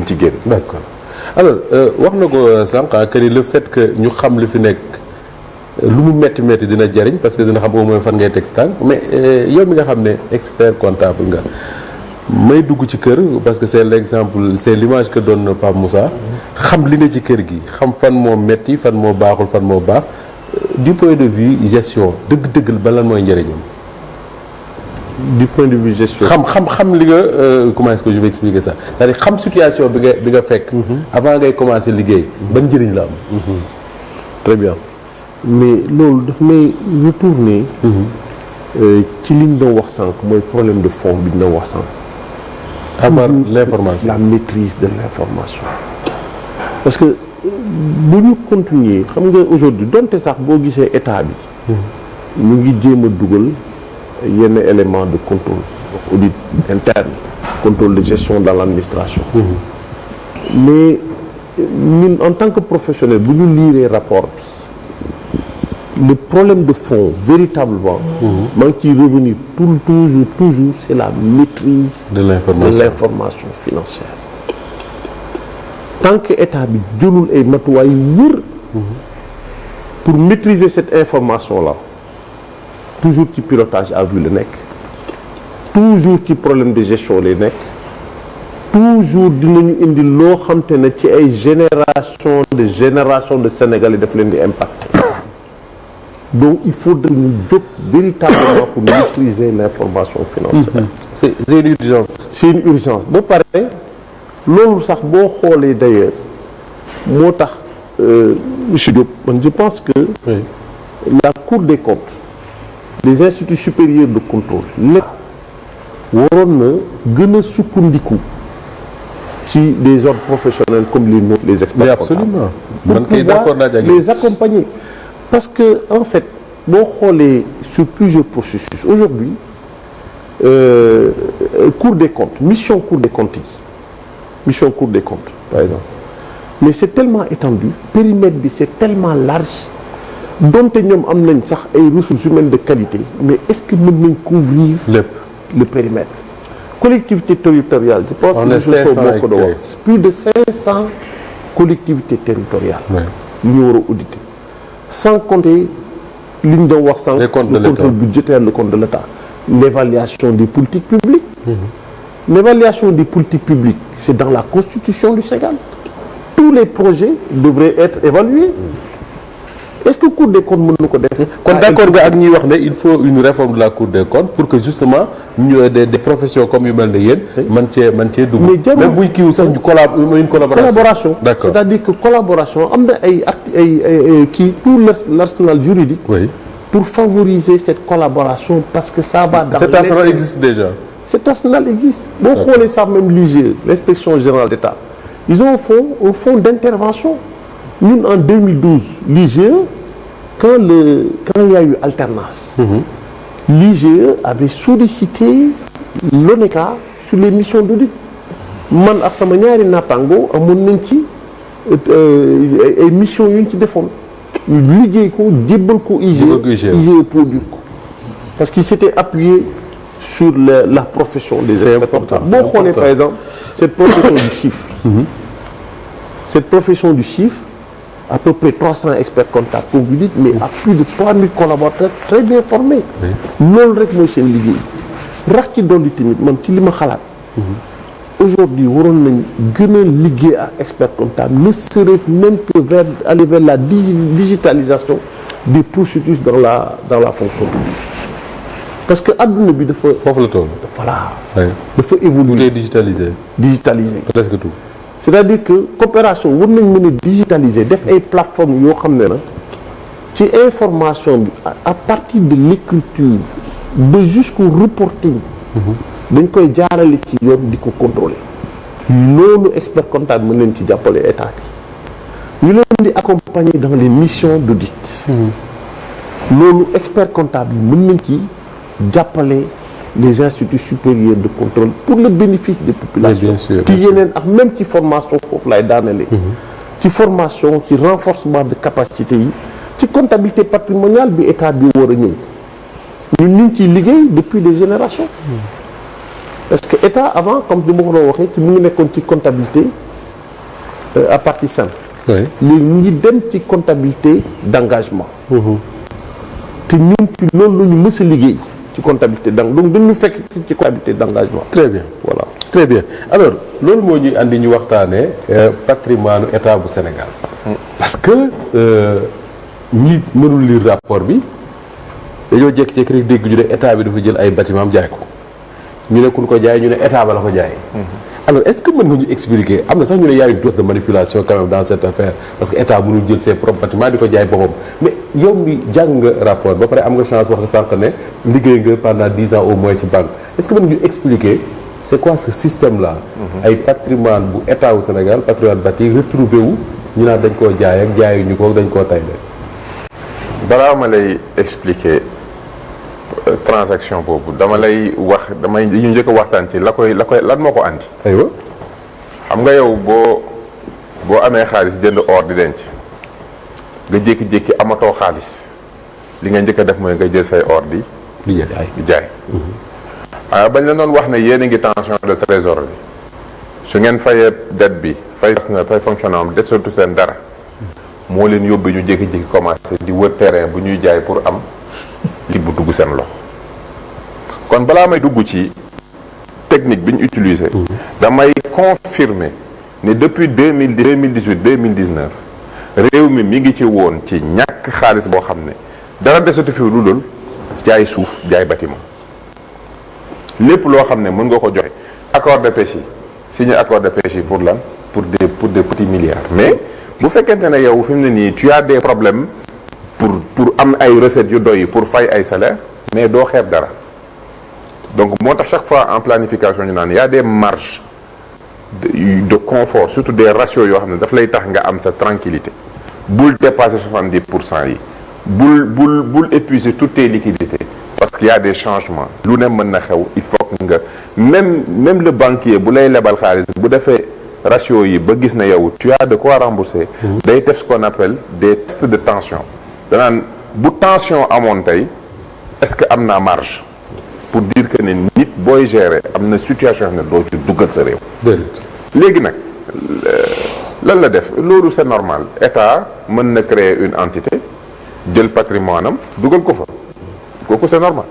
ci génn. d'accord alors wax na ko sànq que ni le fait que ñu xam li fi nekk lu mu métti dina jariñ parce que dina xam au moins fan ngay teg si tànk mais yow mi nga xam ne expert comptable nga may dugg ci kër parce que c'est l'exemple c'est l'image que donne Pape Moussa xam li ne ci kër gi xam fan moo métti fan moo baaxul fan moo baax du point de vue gestion dëgg-dëgg ba lan mooy njëriñam. du point de vue gestion. xam li nga comment est-ce que je vais expliquer ça c'est-à-dire xam situation bi nga fekk. avant ngay commencer liggéey. ban njëriñ la am. très bien mais loolu daf may retourner. ci li ñu doon wax sànq mooy problème de fond bi ñu doon wax sànq. avoir l'information la maîtrise de l'information. parce que bu ñu continuer xam nga aujourd'hui donte sax boo gisee état bi. mu ngi jéem a dugal yenn éléments de contrôle audit interne contrôle de gestion dans l'administration. mais ñun en tant que professionnel bu ñu liiree rapport bi le problème de fond véritablement. maa ngi ciy revenir toujours c'est la maîtrise. de l'information financière. tant que état bi jëlul ay matuwaay yu wër. pour maîtriser cette information là toujours ci pilotage à vue la nekk toujours ci problème de gestion lay nekk toujours dinañu indi loo xam te ne ci ay génération de Sénégalais daf leen di impacter. donc il faudrait ñu jóg véritablement pour maîtriser l'information financière. c'est une urgence. c'est une urgence ba pare loolu sax boo xoolee d'ailleurs moo tax monsieur Diop man je pense que oui. la Cour des comptes les instituts supérieurs de contrôle lépp waroon na gën a sukkandiku ci des ordres professionnels comme les nôtres les experts absolument pour pouvoir les accompagner. Parce que en fait boo xoolee sur plusieurs processus aujourd'hui Cour des comptes mission Cour des comptes par exemple mais c'est tellement étendu périmètre bi c'est tellement large donte ñoom am nañ sax ay ressources humaines de qualité mais est-ce que mën nañ couvrir le périmètre collectivité territoriale je pense que moo ko doon wax plus de 500 collectivités territoriales yu ñu war a auditer sans compter li ñu doon wax sànq le contrôle budgétaire le compte de l'État l'évaluation des politiques publiques. L'évaluation des politiques publiques c'est dans la Constitution du Sénégal. Tous les projets devraient être évalués. Est-ce que Cour des comptes mën na ko def. kon d'accord nga ak ñuy wax ne il faut une réforme de la Cour des comptes pour que justement ñu des professions comme yu mel ne yéen. man cee dugg. mais même buy kiiw sax ñu une collaboration. d'accord c'est-à-dire que collaboration am na ay kii tout l'arsenal juridique. oui. pour favoriser cette collaboration parce que ça va dans. Cet arsenal existe déjà. Cet arsenal existe. boo xoolee sax même l'IGE l'inspection générale d'État ils ont un fonds d'intervention ñun en 2012 l'IGE quand il y a eu alternance. l'IGE avait sollicité l'ONECA sur les missions d'audit man ak sama ñaari naataango amoon nañ ci ay missions yu ñu ci defoon ñu liggéey ko jébbal ko IGE produire ko parce qu'il s'était appuyé sur la profession des experts. boo xoolee par exemple cette profession du chiffre. Cette profession du chiffre à peu près 300 experts comptables comme vous dites mais à plus de 3000 collaborateurs très bien formés. loolu rek mooy seen liggéey rax ci dolli tamit man ci li ma xalaat. aujourd'hui waroon nañ gën a liggéey ak experts comptables ne serait-ce même que aller vers la digitalisation des processus dans la fonction publique. parce que adduna bi dafa. foofu la toll. voilà. dafa évoluer. tout est digitalisé. presque tout. c'est-à-dire que coopération war nañ mën a digitaliser def ay plateformes yoo xam ne na ci information bi à partir de l'écriture ba jusqu'au reporting. dañ koy jaarale ci yoon di ko contrôler. loolu expert comptable mën nañ ci jàppale état bi. ñu leen di accompagner dans les missions d'audit. loolu expert comptable yi mën nañ ci jàppale les instituts supérieurs de contrôle pour le bénéfice des populations. ci yeneen ak même ci formation foofu lay daanale. ci formation ci renforcement de capacité yi ci comptabilité patrimoniale bi état bi war a ñëw ñun ñu ngi ciy liggéey depuis des générations. parce que état avant comme ni ma ko doon waxee ci mu ngi nekkoon ci comptabilité à partie simple. oui léegi ñu ngi dem ci comptabilité d'engagement. te ñun ci loolu la ñu mës a liggéey ci comptabilité donc dañu fekk ci comptabilité d'engagement. très bien voilà. très bien alors loolu moo ñuy andi ñu waxtaanee patrimoine état bu Sénégal. parce que ñi mënul lire rapport bi dañoo jékki-jékki rek dégg ñu ne état bi dafa jël ay bâtiment am jaay ko ñu ne kun ko jaay ñu ne état ba la ko jaay. alors est-ce que mën nga ñu expliquer am na sax ñu ne y a une dose de manipulation quand même dans cette affaire parce que état mënul jël ses propres bâtiments di ko jaay boppam mais yow mi jàng nga rapport ba pare am nga chance wax nga sànq ne liggéey nga pendant 10 ans au moins ci banque est-ce que mën nga ñu expliquer c'est quoi ce système là. ay patrimoine bu état wu Sénégal patrimoine bâti retrouvé wu ñu naan dañ koo jaay ak jaayuñu ko dañ koo tayle. balaa ma lay expliquer transaction boobu dama lay wax ñu njëkk a waxtaan ci la koy lan moo ko andi. aywa xam nga yow boo amee xaalis jënd or di denc nga jékki-jékki amatoo xaalis li nga njëkk a def mooy nga jël say or di jaay. waaye bañ la doon wax ne yéen a ngi tension de trésor bi su ngeen fayee dette bi fay fonctionnement am desatu seen dara moo leen yóbbu ñu jékki-jékki commencé di wër terrain bu ñuy jaay pour am li bu dugg seen loxo kon balaa may dugg ci technique bi ñu utilisé damay confirmer ne depuis 2018 2019 réew mi ngi ci woon ci ñàkk xaalis boo xam ne dara desatu fi lu dul jaay suuf jaay bâtiment lépp loo xam ne mën nga ko joxe accord de pêche yi signé accord de pêche yi pour lan pour des petits milliards mais bu fekkente ne yow fi mu ne nii tu as des problèmes pour am ay recettes yu doy pour fay ay salaires mais doo xeeb dara donc moo tax chaque fois en planification ñu naan y a des marges de confort surtout des ratios yoo xam ne daf lay tax nga am sa tranquillité bul dépasser 70% yi bul épuiser toutes tes liquidités parce qu'il y a des changements lu ne mën na xew il faut que nga même le banquier bu lay lebal xaalis bu defee ratio yi ba gis na yow tu as de quoi rembourser day def ce qu'on appelle des tests de tension danaan bu tension amoon tey est-ce que am naa marge pour dire que ne nit booy gérer am na situation ne doo ci duggal sa réew léegi nag lan la def loolu c'est normal état mën na créer une entité jël patrimoine am dugal ko fa kooku c'est normal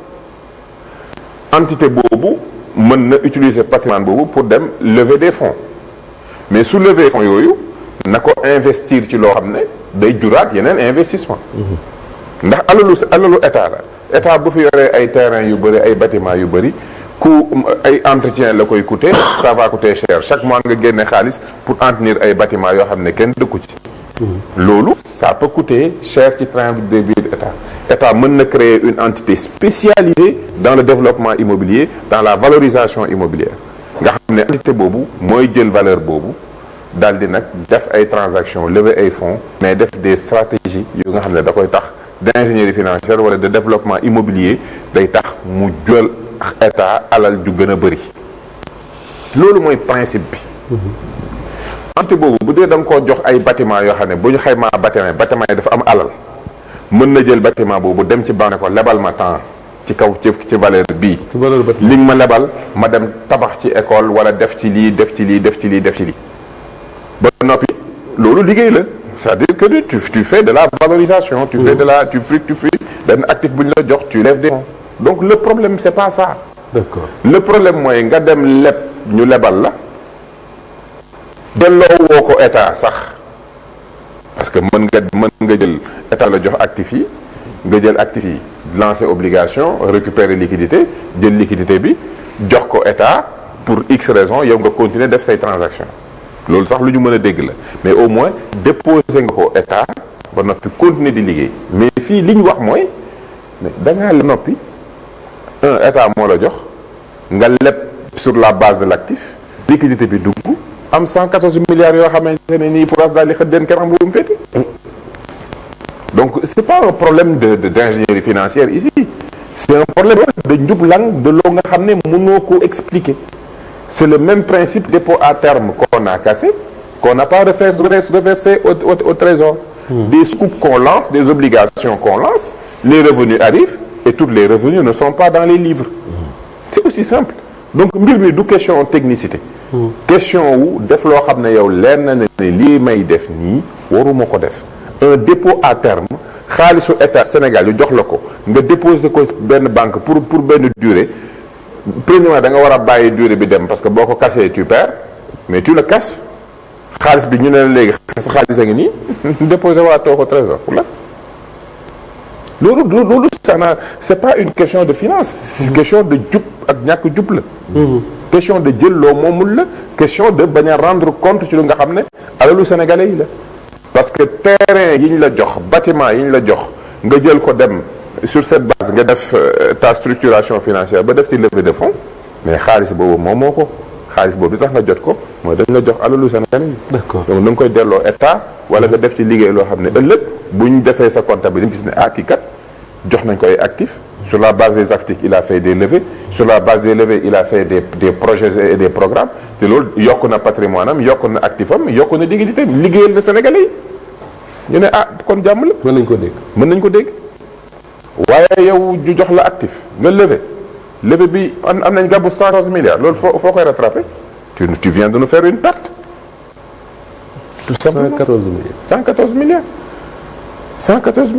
entité boobu mën na utiliser patrimoine boobu pour dem lever des fonds mais su lever fonds yooyu na ko investir ci loo xam ne day juraat yeneen investissement ndax alalu état la état bu fi yoree ay terrain yu bëri ay bâtiment yu bëri ay entretien la koy coûter ça va coûter cher chaque mois nga génne xaalis pour entretenir ay bâtiment yoo xam ne kenn dëkku ci loolu ça peut coûter cher ci train de vie de état mën na créer une entité spécialisée dans le développement immobilier dans la valorisation immobilière nga xam ne entité boobu mooy jël valeur boobu daal di nag def ay transactions lever ay fonds mais def des stratégies yu nga xam ne da koy tax d'ingénierie financière wala de développement immobilier day tax mu jël état alal ju gën a bëri loolu mooy principe bi entité boobu bu dee da nga koo jox ay bâtiment yoo xam ne bu ñu xaymaa bâtiment yi dafa am alal mën na jël bâtiment boobu dem ci banque ko lebal ma temps ci kaw ci valeur bii li nga ma lebal ma dem tabax ci école wala def ci lii def ci lii def ci lii def ci lii ba noppi loolu liggéey la c'est-à-dire que tu fais de la valorisation tu fais de la tu fructifies benn actif bu ñu la jox tu lèves des fonds donc le problème c'est pas ça d'accord le problème mooy nga dem leb ñu lebal la delloo woo ko état sax parce que mën nga jël état la jox actif yi nga jël actif yi lancer obligation récupérer liquidité jël liquidité bi jox ko état pour x raison yow nga continuer def say transaction loolu sax lu ñu mën a dégg la mais au moins déposer nga ko état ba noppi continuer di liggéey mais fii li ñu wax mooy da ngaa la noppi état moo la jox nga leb sur la base de l'actif liquidité bi dugg am 114 milliards yoo xamante ne nii France daal di xëy den kenn xam bu mu féete donc c'est pas un problème d'ingénierie financière ici c'est un problème de njublang de loo nga xam ne mënoo ko expliquer c'est le même principe dépôt à terme qu'on a cassé qu'on n'a pas reversé au trésor des scoops qu'on lance des obligations qu'on lance les revenus arrivent et tous les revenus ne sont pas dans les livres c'est aussi simple donc mbir mi du question technicité question wu def loo xam ne yow leer na ne lii may def nii waruma ko def un dépôt à terme xaalisu état Sénégal yu jox la ko nga déposer ko benn banque pour benn durée premièrement da nga war a bàyyi durée bi dem parce que boo ko cassé tu perds mais tu le casses xaalis bi ñu ne la léegi sa xaalis a ngi nii déposer waatoo ko trésor pour la loolu c'est pas une question de finance c'est question de jub ak ñàkk jub la question de jël loo moomul la question de bañ a rendre compte ci lu nga xam ne alalu sénégalais yi la parce que terrain yi ñu la jox bâtiment yi ñu la jox nga jël ko dem sur cette base nga def ta structuration financière ba def ci levée de fonds mais xaalis boobu moom moo ko xaalis boobu li tax nga jot ko mooy dañ la jox alalu sénégalais yi. D'accord. donc na nga koy delloo état wala nga def ci liggéey loo xam ne ëllëg bu ñu defee sa comptabilité gis ne kii kat jox nañ ko ay actifs sur la base des actifs il a fait des levées sur la base des levées il a fait des projets et des programmes te loolu yokk na patrimoine am yokk na actif am yokk na liggéeyam liggéeyal na sénégalais yi ñu ne kon jàmm la. mën nañ ko dégg. mën nañ ko dégg waaye yow ñu jox la actif nga levé bi am nañ gàbbu 114 milliards loolu foo koy rattrapé tu viens de nous faire une perte. tout simplement 114 milliards. 114 milliards 114 milliards.